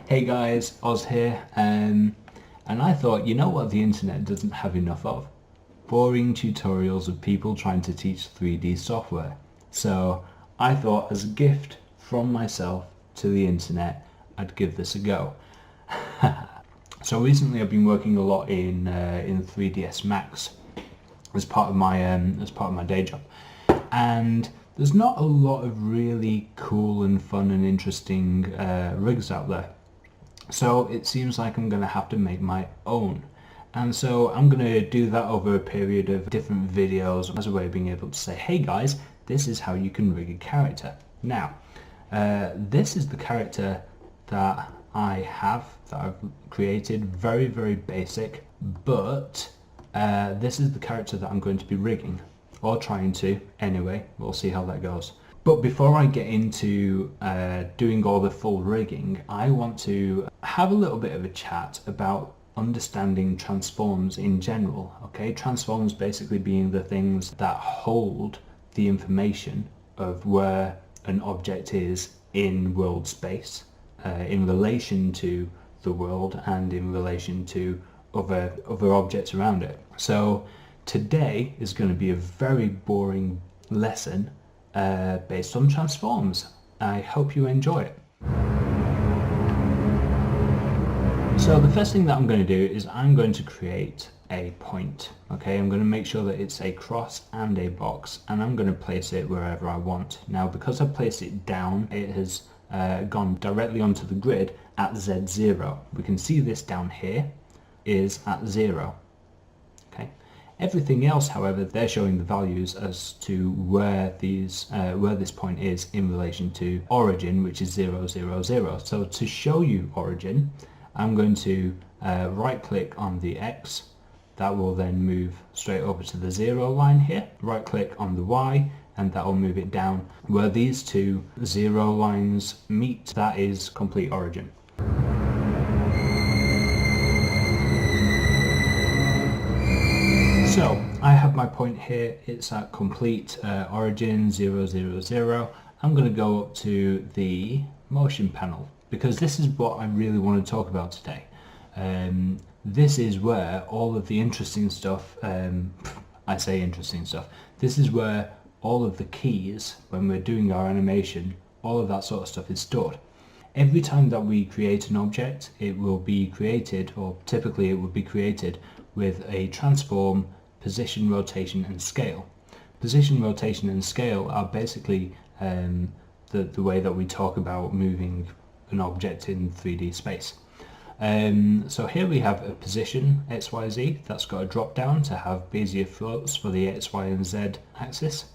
Hey guys, Oz here, and I thought, you know what the internet doesn't have enough of? Boring tutorials of people trying to teach 3D software. So I thought, as a gift from myself to the internet, I'd give this a go. So recently I've been working a lot in 3DsMax as part of my day job, and there's not a lot of really cool and fun and interesting rigs out there. So it seems like I'm going to have to make my own. And so I'm going to do that over a period of different videos as a way of being able to say, hey guys, this is how you can rig a character. Now, this is the character that that I've created, very, very basic, but this is the character that I'm going to be rigging, or trying to, anyway. We'll see how that goes. But before I get into doing all the full rigging, I want to have a little bit of a chat about understanding transforms in general. Okay, transforms basically being the things that hold the information of where an object is in world space, in relation to the world and in relation to other objects around it. So today is going to be a very boring lesson based on transforms. I hope you enjoy it. So the first thing that I'm going to do is I'm going to create a point. Okay, I'm going to make sure that it's a cross and a box, and I'm going to place it wherever I want. Now, because I placed it down, it has gone directly onto the grid at Z0. We can see this down here is at 0. Okay. Everything else, however, they're showing the values as to where this point is in relation to origin, which is 0, 0, 0. So to show you origin, I'm going to right click on the X. That will then move straight over to the 0 line here. Right click on the Y, and that will move it down. Where these two 0 lines meet, that is complete origin. So I have my point here, it's at complete origin 0, 0, 0. I'm going to go up to the motion panel, because this is what I really want to talk about today. This is where all of the interesting stuff, I say interesting stuff, this is where all of the keys, when we're doing our animation, all of that sort of stuff is stored. Every time that we create an object, it will be created, or typically it will be created with a transform, position, rotation and scale. Position, rotation and scale are basically the way that we talk about moving an object in 3D space. So here we have a position XYZ that's got a drop down to have Bezier floats for the X, Y and Z axis.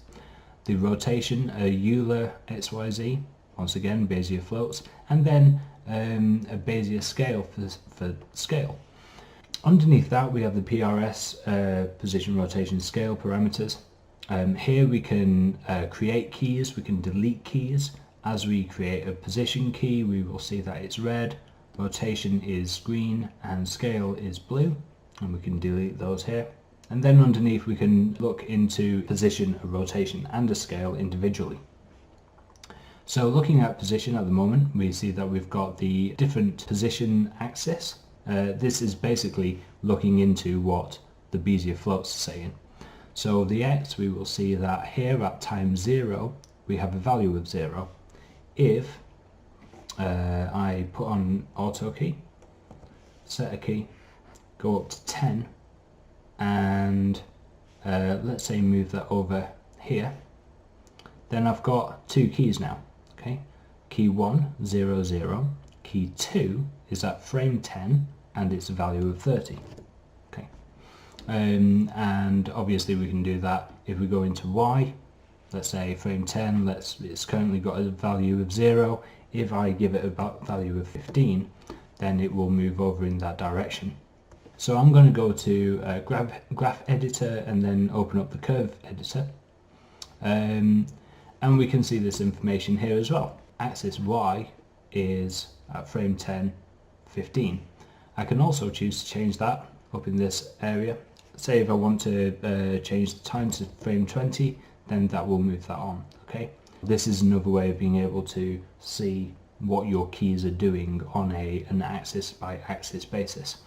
The rotation, a Euler XYZ, once again Bezier floats, and then a Bezier scale for scale. Underneath that we have the PRS, position, rotation, scale parameters. Here we can create keys, we can delete keys. As we create a position key, we will see that it's red, rotation is green, and scale is blue, and we can delete those here. And then underneath we can look into position, a rotation and a scale individually. So looking at position at the moment, we see that we've got the different position axis. This is basically looking into what the Bezier floats are saying. So the X, we will see that here at time 0 we have a value of 0. If I put on auto key, set a key, go up to 10, and let's say move that over here, then I've got two keys now. Okay, key 1, 0, 0, key 2 is at frame 10 and it's a value of 30. Okay, and obviously we can do that if we go into Y. Let's say frame 10, it's currently got a value of 0. If I give it a value of 15, then it will move over in that direction. So I'm going to go to graph editor and then open up the curve editor. And we can see this information here as well. Axis Y is at frame 10, 15. I can also choose to change that up in this area. Say if I want to change the time to frame 20, then that will move that on. Okay, this is another way of being able to see what your keys are doing on an axis by axis basis.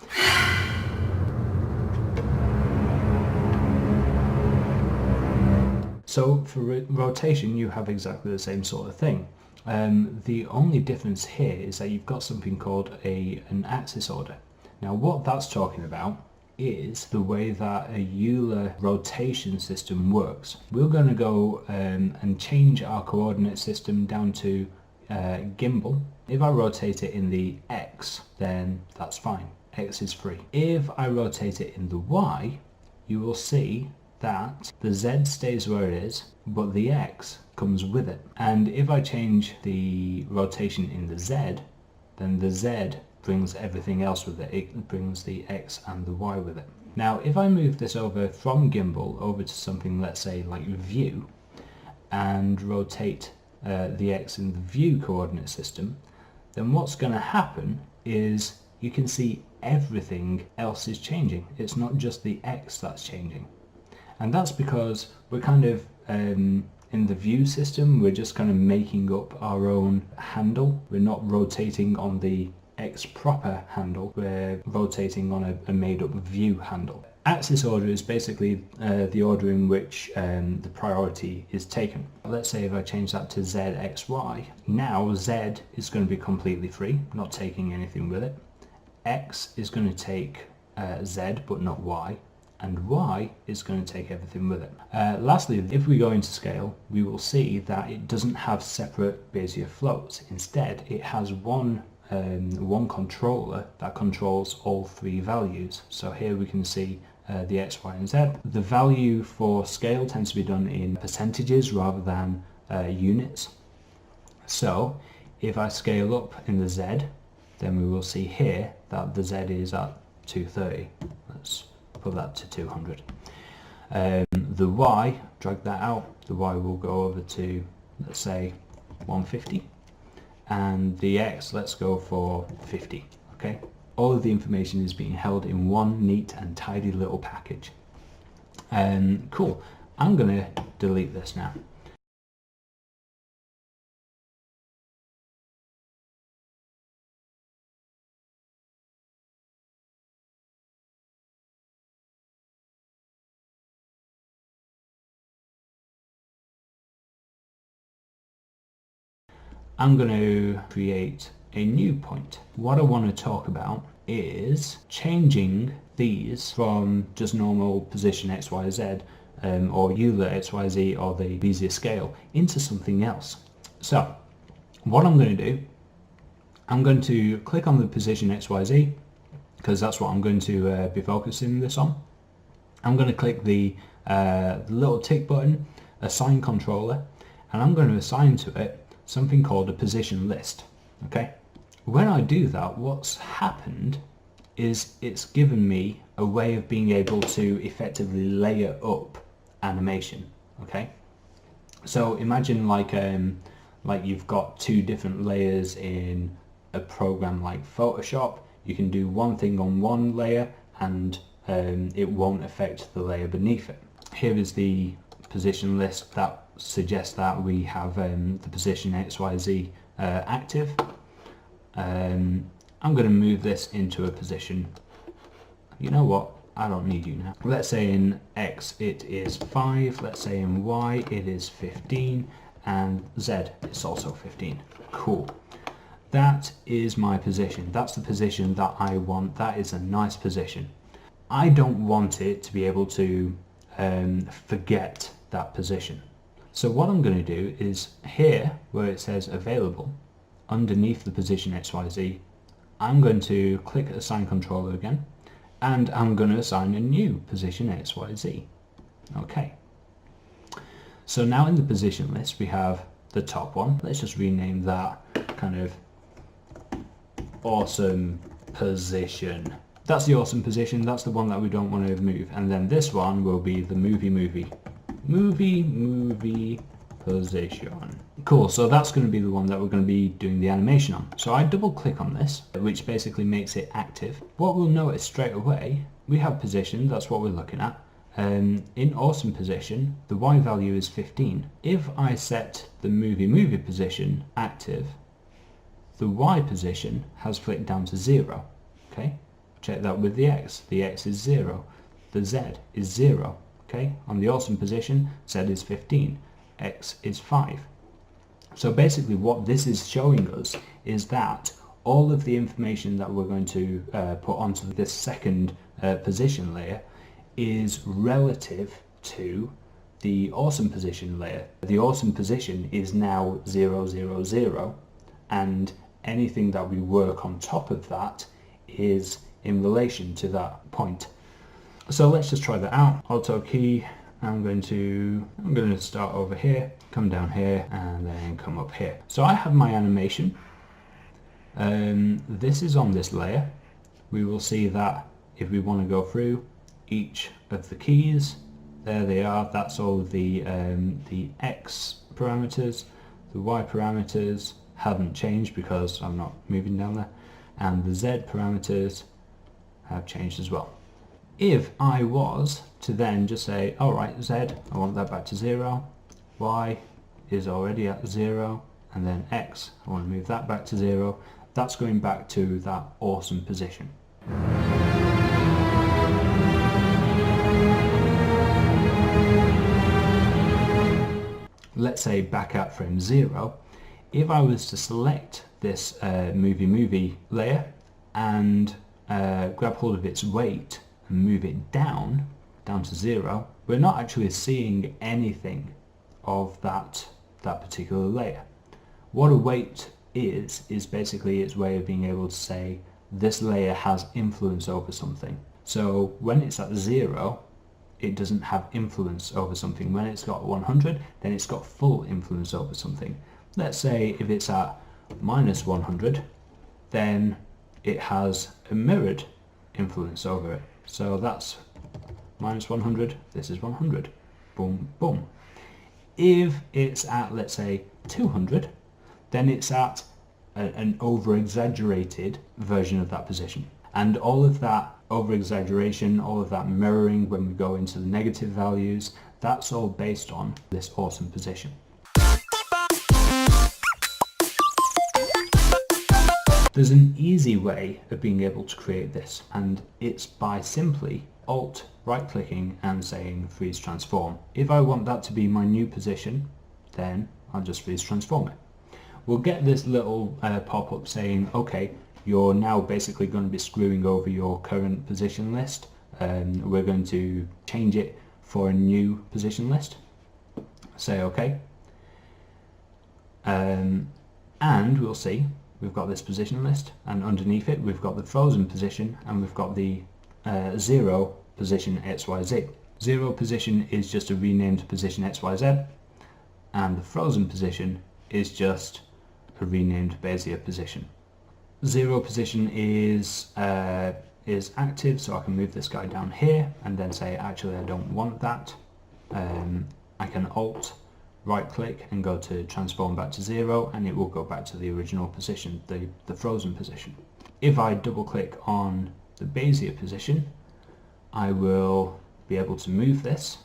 So for rotation you have exactly the same sort of thing. The only difference here is that you've got something called an axis order. Now what that's talking about is the way that a Euler rotation system works. We're going to go and change our coordinate system down to gimbal. If I rotate it in the X, then that's fine. X is free. If I rotate it in the Y, you will see that the Z stays where it is, but the X comes with it. And if I change the rotation in the Z, then the Z brings everything else with it. It brings the X and the Y with it. Now if I move this over from gimbal over to something, let's say like view, and rotate the X in the view coordinate system, then what's going to happen is you can see everything else is changing. It's not just the X that's changing. And that's because we're kind of in the view system, we're just kind of making up our own handle. We're not rotating on the X proper handle, we're rotating on a made up view handle. Axis order is basically the order in which the priority is taken. Let's say if I change that to Z, X, Y, now Z is going to be completely free, not taking anything with it. X is going to take Z but not Y, and Y is going to take everything with it. Lastly, if we go into scale, we will see that it doesn't have separate Bezier floats. Instead, it has one controller that controls all three values. So here we can see the X, Y and Z. The value for scale tends to be done in percentages rather than units. So if I scale up in the Z, then we will see here that the Z is at 230. Let's put that to 200. The Y, drag that out, the Y will go over to, let's say, 150. And the X, let's go for 50. Okay, all of the information is being held in one neat and tidy little package. Cool. I'm gonna delete this now. I'm going to create a new point. What I want to talk about is changing these from just normal position X, Y, Z or Euler X, Y, Z or the Bezier scale into something else. So what I'm going to do, I'm going to click on the position X, Y, Z because that's what I'm going to be focusing this on. I'm going to click the little tick button, assign controller, and I'm going to assign to it something called a position list. Okay, when I do that, what's happened is it's given me a way of being able to effectively layer up animation. Okay, so imagine like you've got two different layers in a program like Photoshop. You can do one thing on one layer and it won't affect the layer beneath it. Here is the position list that suggests that we have the position X, Y, Z active. I'm going to move this into a position. You know what? I don't need you now. Let's say in X it is 5, let's say in Y it is 15, and Z is also 15. Cool. That is my position. That's the position that I want. That is a nice position. I don't want it to be able to forget that position. So what I'm going to do is here where it says available, underneath the position XYZ, I'm going to click assign controller again, and I'm going to assign a new position XYZ. Okay. So now in the position list we have the top one. Let's just rename that kind of awesome position. That's the awesome position. That's the one that we don't want to move. And then this one will be the movie position. Cool, so that's going to be the one that we're going to be doing the animation on. So I double click on this, which basically makes it active. What we'll notice straight away, we have position, that's what we're looking at. In awesome position, the Y value is 15. If I set the movie position active, The Y position has flicked down to 0. Okay, check that with the X. The X is 0. The Z is 0. Okay, on the awesome position, Z is 15. X is 5. So basically what this is showing us is that all of the information that we're going to put onto this second position layer is relative to the awesome position layer. The awesome position is now 0, 0, 0, and anything that we work on top of that is in relation to that point. So let's just try that out. Auto key, I'm going to start over here, come down here, and then come up here. So I have my animation. This is on this layer. We will see that if we want to go through each of the keys, there they are. That's all the X parameters. The Y parameters haven't changed because I'm not moving down there, and the Z parameters have changed as well. If I was to then just say, alright, Z, I want that back to 0, Y is already at 0, and then X, I want to move that back to 0, that's going back to that awesome position. Let's say back at frame 0, if I was to select this movie layer and grab hold of its weight and move it down to 0, we're not actually seeing anything of that particular layer. What a weight is basically its way of being able to say this layer has influence over something. So when it's at 0, it doesn't have influence over something. When it's got 100, then it's got full influence over something. Let's say if it's at minus 100, then it has a mirrored influence over it. So that's minus 100, this is 100. Boom, boom. If it's at, let's say, 200, then it's at an over-exaggerated version of that position. And all of that over-exaggeration, all of that mirroring when we go into the negative values, that's all based on this awesome position. There's an easy way of being able to create this, and it's by simply Alt right-clicking and saying freeze transform. If I want that to be my new position, then I'll just freeze transform it. We'll get this little pop-up saying, okay, you're now basically going to be screwing over your current position list. We're going to change it for a new position list. Say OK. And we'll see we've got this position list, and underneath it we've got the frozen position, and we've got the 0 position XYZ. 0 position is just a renamed position XYZ, and the frozen position is just a renamed Bezier position. 0 position is active, so I can move this guy down here and then say actually I don't want that. I can Alt right click and go to transform back to 0, and it will go back to the original position, the frozen position. If I double click on the Bezier position, I will be able to move this,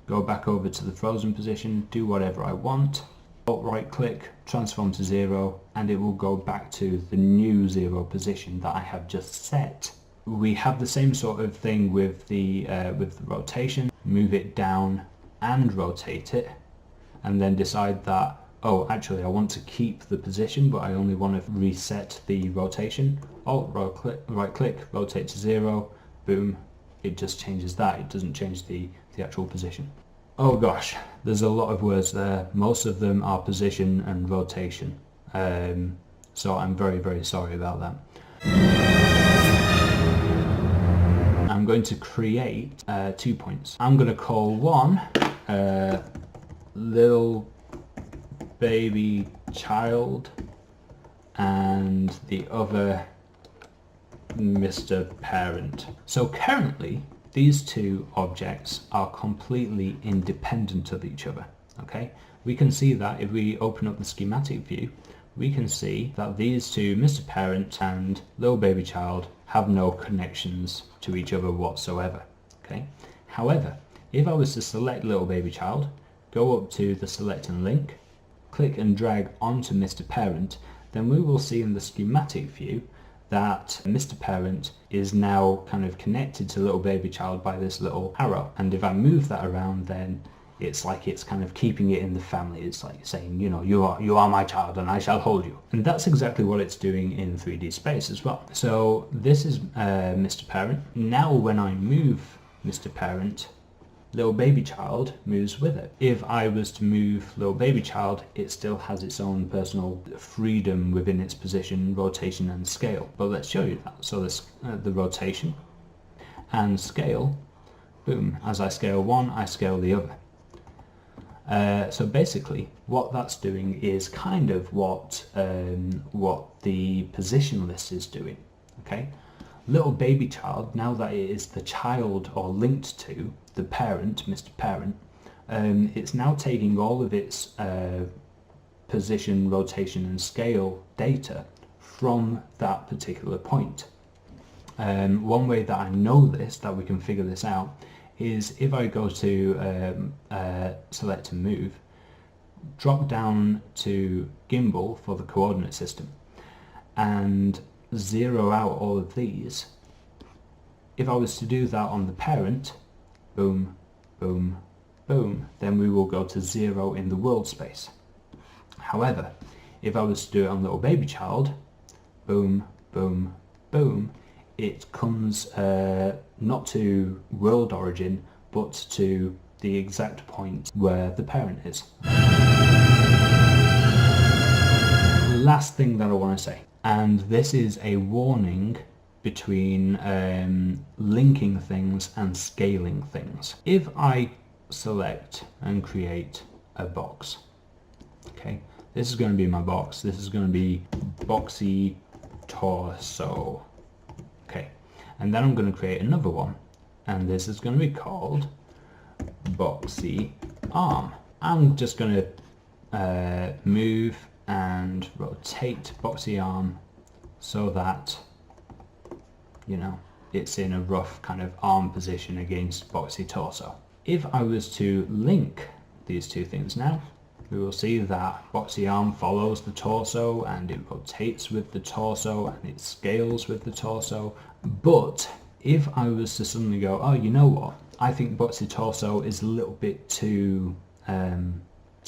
go back over to the frozen position, do whatever I want, Alt right click, transform to 0, and it will go back to the new 0 position that I have just set. We have the same sort of thing with the rotation. Move it down and rotate it, and then decide that, oh, actually I want to keep the position, but I only want to reset the rotation. Alt right click, rotate to 0, boom, it just changes that. It doesn't change the actual position. Oh gosh, there's a lot of words there. Most of them are position and rotation. So I'm very, very sorry about that. I'm going to create 2 points. I'm going to call one little baby child, and the other Mr. Parent. So currently these two objects are completely independent of each other. Okay, we can see that if we open up the schematic view, we can see that these two, Mr. Parent and little baby child, have no connections to each other whatsoever. Okay, however, if I was to select little baby child, go up to the select and link, click and drag onto Mr. Parent, then we will see in the schematic view that Mr. Parent is now kind of connected to little baby child by this little arrow. And if I move that around, then it's like it's kind of keeping it in the family. It's like saying, you know, you are my child and I shall hold you. And that's exactly what it's doing in 3D space as well. So this is Mr. Parent. Now when I move Mr. Parent, little baby child moves with it. If I was to move little baby child, it still has its own personal freedom within its position, rotation and scale. But let's show you that. So this, the rotation and scale, boom, as I scale one, I scale the other. So basically what that's doing is kind of what the position list is doing. Okay, little baby child, now that it is the child or linked to the parent, Mr. Parent, it's now taking all of its position, rotation and scale data from that particular point. One way that I know this, that we can figure this out, is if I go to select and move, drop down to gimbal for the coordinate system and zero out all of these. If I was to do that on the parent, boom, boom, boom, then we will go to 0 in the world space. However, if I was to do it on little baby child, boom, boom, boom, it comes not to world origin, but to the exact point where the parent is. Last thing that I want to say, and this is a warning between linking things and scaling things. If I select and create a box, okay, this is going to be my box. This is going to be boxy torso. Okay, and then I'm going to create another one, and this is going to be called boxy arm. I'm just going to move and rotate boxy arm so that, you know, it's in a rough kind of arm position against boxy torso. If I was to link these two things now, we will see that boxy arm follows the torso and it rotates with the torso and it scales with the torso. But if I was to suddenly go, oh, you know what, I think boxy torso is a little bit too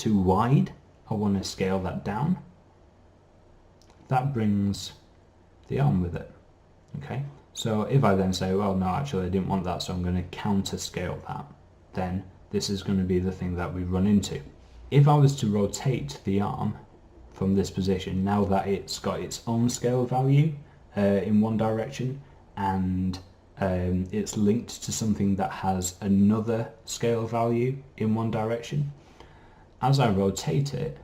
wide, I want to scale that down, that brings the arm with it. Okay, so if I then say, well, no, actually I didn't want that, so I'm going to counter scale that, then this is going to be the thing that we run into. If I was to rotate the arm from this position, now that it's got its own scale value in one direction, and it's linked to something that has another scale value in one direction, as I rotate it,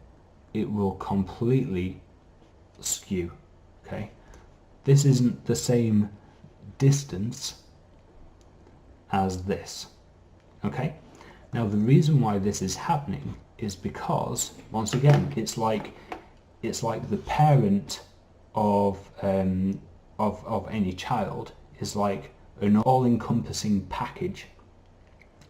it will completely skew. Okay, this isn't the same distance as this. Okay, now the reason why this is happening is because, once again, it's like the parent of any child is like an all-encompassing package,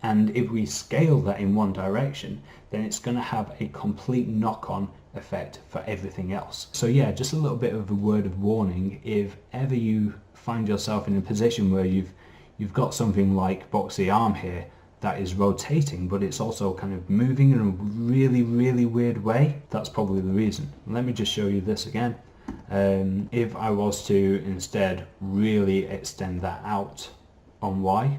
and if we scale that in one direction, then it's going to have a complete knock-on effect for everything else. So yeah, just a little bit of a word of warning: if ever you find yourself in a position where you've got something like boxy arm here that is rotating, but it's also kind of moving in a really, really weird way, that's probably the reason. Let me just show you this again. If I was to instead really extend that out on Y,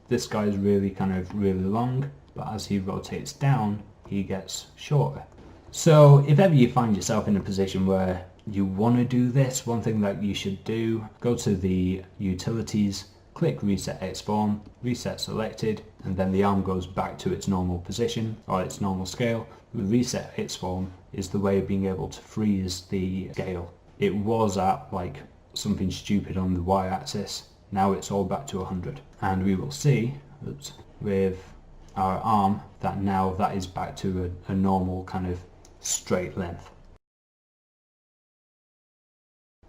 this guy is really really long, but as he rotates down, he gets shorter. So if ever you find yourself in a position where you want to do this, one thing that you should do, go to the utilities, click reset X-form, reset selected, and then the arm goes back to its normal position or its normal scale. The reset X-form is the way of being able to freeze the scale. It was at like something stupid on the y-axis, now it's all back to 100. And we will see that with our arm that now that is back to a normal kind of straight length.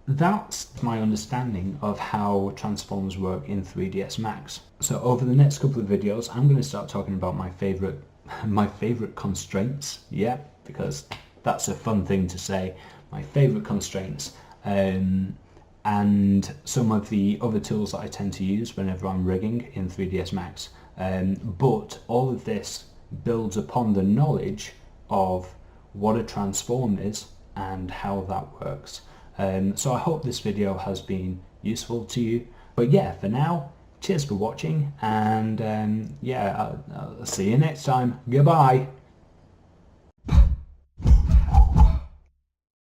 That's my understanding of how transforms work in 3ds Max. So over the next couple of videos, I'm going to start talking about my favorite constraints. Yeah, because that's a fun thing to say. My favorite constraints. And some of the other tools that I tend to use whenever I'm rigging in 3ds Max. But all of this builds upon the knowledge of what a transform is and how that works. So I hope this video has been useful to you. But yeah, for now, cheers for watching, and yeah, I'll see you next time. Goodbye.